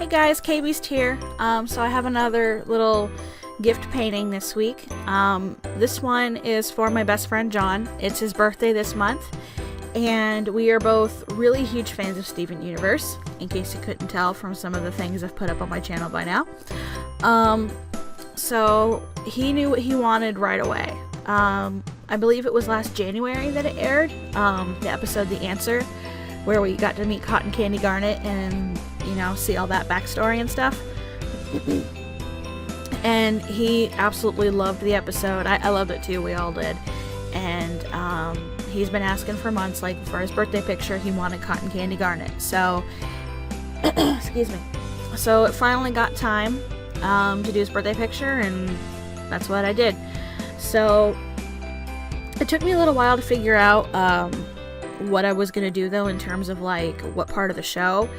Hey guys, KayBeast here. So I have another little gift painting this week. This one is for my best friend John. It's his birthday this month, and we are both really huge fans of Steven Universe, in case you couldn't tell from some of the things I've put up on my channel by now. So he knew what he wanted right away. I believe it was last January that it aired, the episode The Answer, where we got to meet Cotton Candy Garnet and, you know, see all that backstory and stuff. And he absolutely loved the episode. I loved it too, we all did. And he's been asking for months, like for his birthday picture, he wanted Cotton Candy Garnet. So, excuse me. So it finally got time to do his birthday picture, and that's what I did. So it took me a little while to figure out what I was gonna do though, in terms of like what part of the show,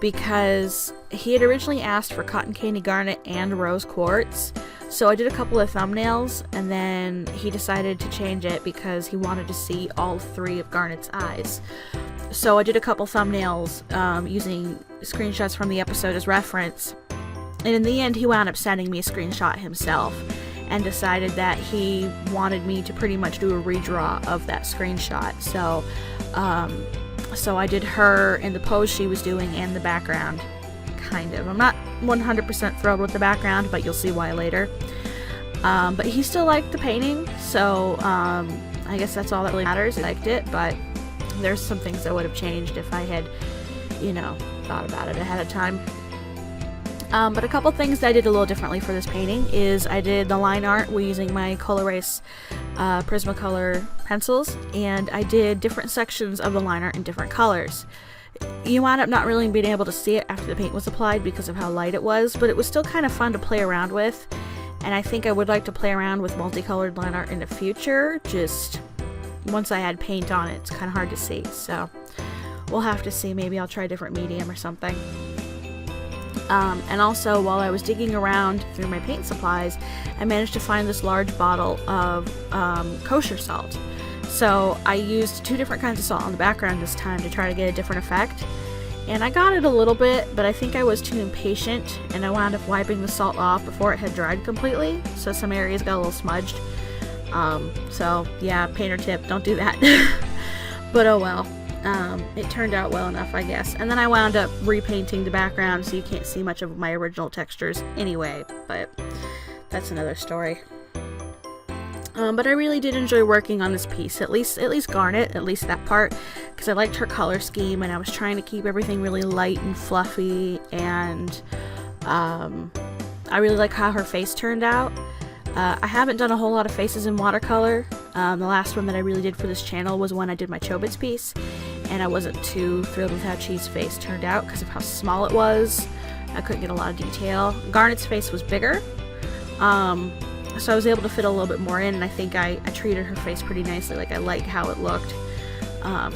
because he had originally asked for Cotton Candy Garnet and Rose Quartz. So I did a couple of thumbnails, and then he decided to change it because he wanted to see all three of Garnet's eyes. So I did a couple thumbnails using screenshots from the episode as reference, and in the end he wound up sending me a screenshot himself and decided that he wanted me to pretty much do a redraw of that screenshot. So I did her in the pose she was doing and the background, kind of. I'm not 100% thrilled with the background, but you'll see why later. But he still liked the painting, so I guess that's all that really matters. He liked it, but there's some things that would have changed if I had, you know, thought about it ahead of time. But a couple things that I did a little differently for this painting is I did the line art using my Col-erase Prismacolor pencils, and I did different sections of the line art in different colors. You wound up not really being able to see it after the paint was applied because of how light it was, but it was still kind of fun to play around with, and I think I would like to play around with multicolored line art in the future. Just once I add paint on it, it's kind of hard to see, so we'll have to see. Maybe I'll try a different medium or something. And also, while I was digging around through my paint supplies, I managed to find this large bottle of kosher salt. So I used two different kinds of salt on the background this time to try to get a different effect. And I got it a little bit, but I think I was too impatient, and I wound up wiping the salt off before it had dried completely, so some areas got a little smudged. So yeah, painter tip, don't do that. But oh well. It turned out well enough, I guess. And then I wound up repainting the background so you can't see much of my original textures anyway, but that's another story. But I really did enjoy working on this piece, at least Garnet, at least that part, because I liked her color scheme, and I was trying to keep everything really light and fluffy, and I really like how her face turned out. I haven't done a whole lot of faces in watercolor. The last one that I really did for this channel was when I did my Chobits piece, and I wasn't too thrilled with how Chi's face turned out because of how small it was. I couldn't get a lot of detail. Garnet's face was bigger, so I was able to fit a little bit more in, and I think I treated her face pretty nicely. Like, I like how it looked.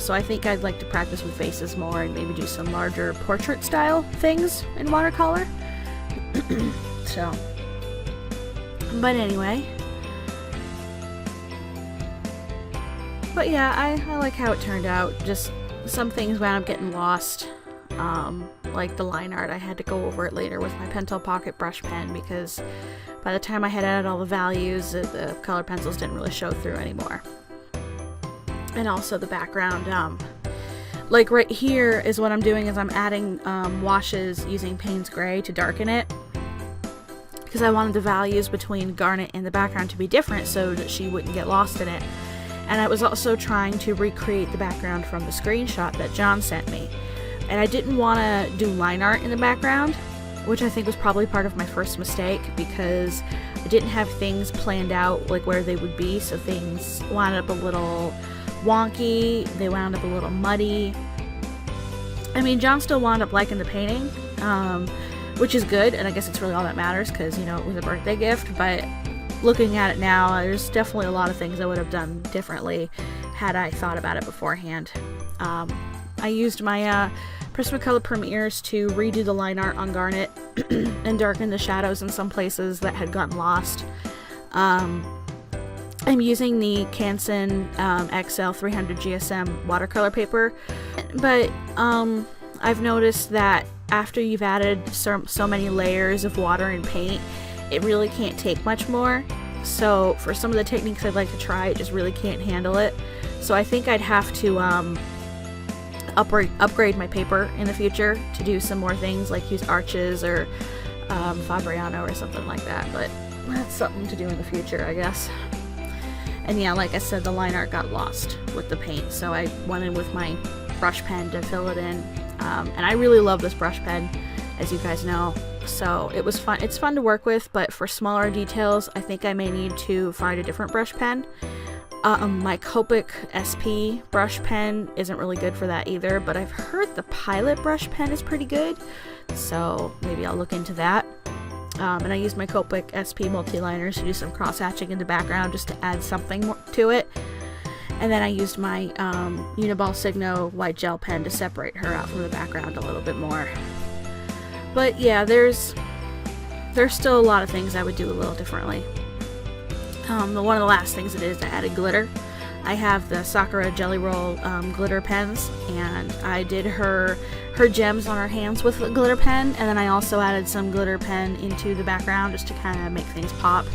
So I think I'd like to practice with faces more and maybe do some larger portrait style things in watercolor. So, but anyway. But yeah, I like how it turned out. Just some things wound up getting lost. Like the line art, I had to go over it later with my Pentel pocket brush pen, because by the time I had added all the values, the color pencils didn't really show through anymore. And also the background, like right here is what I'm doing is I'm adding washes using Payne's Gray to darken it, because I wanted the values between Garnet and the background to be different so that she wouldn't get lost in it. And I was also trying to recreate the background from the screenshot that John sent me. And I didn't want to do line art in the background, which I think was probably part of my first mistake, because I didn't have things planned out like where they would be, so things wound up a little wonky, they wound up a little muddy. I mean, John still wound up liking the painting, which is good, and I guess it's really all that matters, because, you know, it was a birthday gift. But looking at it now, there's definitely a lot of things I would have done differently had I thought about it beforehand. I used my Prismacolor Premieres to redo the line art on Garnet and darken the shadows in some places that had gotten lost. I'm using the Canson XL 300 GSM watercolor paper, but I've noticed that after you've added so many layers of water and paint, it really can't take much more. So for some of the techniques I'd like to try, it just really can't handle it. So I think I'd have to upgrade my paper in the future to do some more things, like use arches or Fabriano or something like that. But that's something to do in the future, I guess. And yeah, like I said, the line art got lost with the paint, so I went in with my brush pen to fill it in. And I really love this brush pen, as you guys know. So it was fun. It's fun to work with, but for smaller details, I think I may need to find a different brush pen. My Copic SP brush pen isn't really good for that either, but I've heard the Pilot brush pen is pretty good, so maybe I'll look into that. And I used my Copic SP multi-liners to do some cross-hatching in the background just to add something more to it. And then I used my Uni-ball Signo white gel pen to separate her out from the background a little bit more. But yeah, there's still a lot of things I would do a little differently. One of the last things it is, I added glitter. I have the Sakura Jelly Roll glitter pens, and I did her gems on her hands with a glitter pen, and then I also added some glitter pen into the background just to kind of make things pop.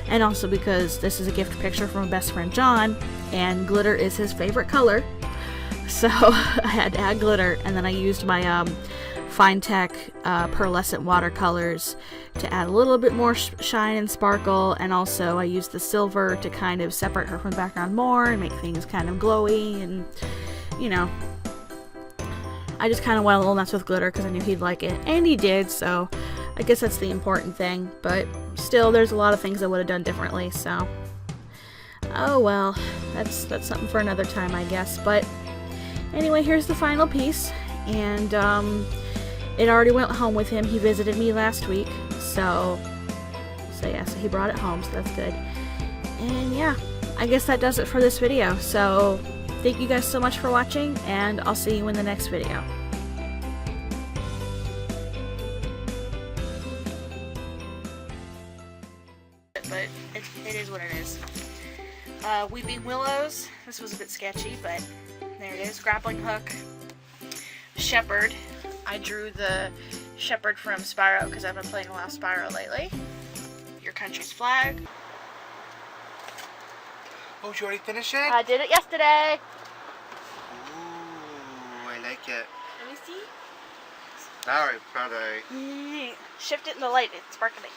And also because this is a gift picture from my best friend John, and glitter is his favorite color, so I had to add glitter. And then I used my Finetec pearlescent watercolors to add a little bit more shine and sparkle, and also I used the silver to kind of separate her from the background more and make things kind of glowy. And you know, I just kind of went a little nuts with glitter because I knew he'd like it, and he did, so I guess that's the important thing. But still, there's a lot of things I would have done differently, so oh well, that's something for another time, I guess. But anyway, here's the final piece, and it already went home with him. He visited me last week, so yeah, so he brought it home, so that's good. And yeah, I guess that does it for this video. So thank you guys so much for watching, and I'll see you in the next video. But it is what it is. Weeping Willows. This was a bit sketchy, but there it is. Grappling hook. Shepherd. I drew the shepherd from Spyro because I've been playing a lot of Spyro lately. Your country's flag. Oh, did you already finish it? I did it yesterday. Ooh, I like it. Let me see. Alright, brother. Shift it in the light, it's sparkling.